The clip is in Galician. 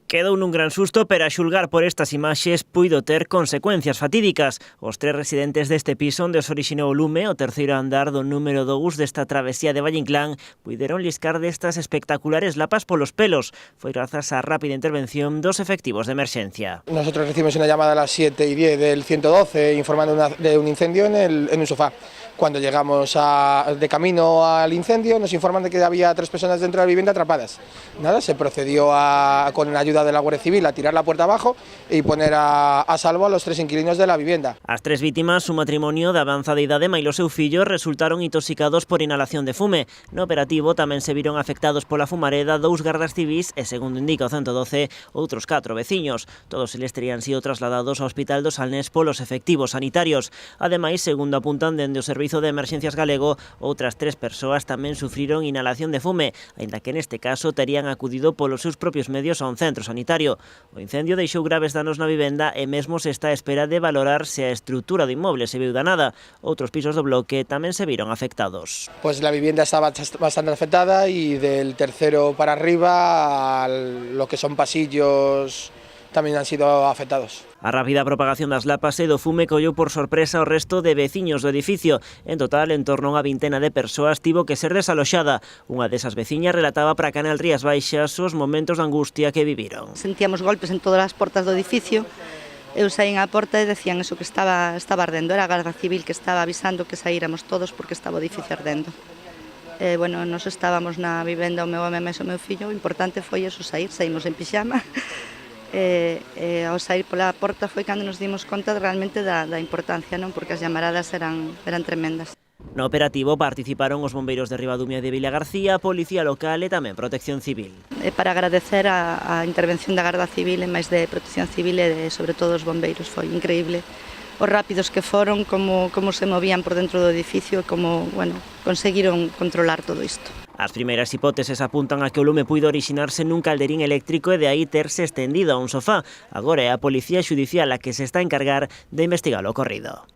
Quedou nun gran susto, pero a xulgar por estas imaxes puido ter consecuencias fatídicas. Os 3 residentes deste piso onde os orixinou o lume, o terceiro andar do número 2 desta travesía de Valle Inclán, puideron liscar destas espectaculares lapas polos pelos. Foi grazas á rápida intervención dos efectivos de emerxencia. Nosotros recibimos una llamada a las 7:10 del 112 informando de un incendio en un sofá. Cuando llegamos de camino al incendio nos informan de que había 3 personas dentro de la vivienda atrapadas. Nada, se procedió con la ayuda de la Guardia Civil a tirar la puerta abajo y poner a salvo a los 3 inquilinos de la vivienda. As 3 vítimas, un matrimonio de avanzada idade mailo seu fillo, resultaron intoxicados por inhalación de fume. No operativo tamén se viron afectados pola fumareda 2 gardas civís e, segundo indica o 112, outros 4 veciños. Todos eles terían sido trasladados ao Hospital do Salnés polos efectivos sanitarios. Ademais, segundo apuntan dende o Servizo de Emerxencias galego, outras 3 persoas tamén sufriron inhalación de fume, aínda que neste caso terían acudido polos seus propios medios a un centro sanitario. O incendio deixou graves danos na vivenda e mesmo se está a espera de valorar se a estrutura do inmoble se viu danada. Outros pisos do bloque tamén se viron afectados. Pues la vivienda estaba bastante afectada y del tercero para arriba lo que son pasillos tamén han sido afectados. A rápida propagación das lapas e do fume collou por sorpresa o resto de veciños do edificio. En total, en torno a unha vintena de persoas tivo que ser desaloxada. Unha desas veciñas relataba para Canal Rías Baixas os momentos de angustia que viviron. Sentíamos golpes en todas as portas do edificio. Eu saín á porta e decían eso, que estaba ardendo. Era a Garda Civil que estaba avisando que saíramos todos porque estaba o edificio ardendo. Bueno, nos estábamos na vivenda o meu home e o meu fillo. O importante foi eso, saímos en pixama. Ao sair pola porta foi cando nos dimos conta realmente da importancia, non? Porque as llamaradas eran tremendas. No operativo participaron os bombeiros de Ribadumia e de Vila García, Policía Local e tamén Protección Civil. Para agradecer a intervención da Garda Civil e máis de Protección Civil e sobre todo os bombeiros, foi increíble os rápidos que foron, como se movían por dentro do edificio e como, conseguiron controlar todo isto. As primeiras hipóteses apuntan a que o lume puido orixinarse nun calderín eléctrico e de aí terse estendido a un sofá. Agora é a Policía Xudicial a que se está a encargar de investigar o ocorrido.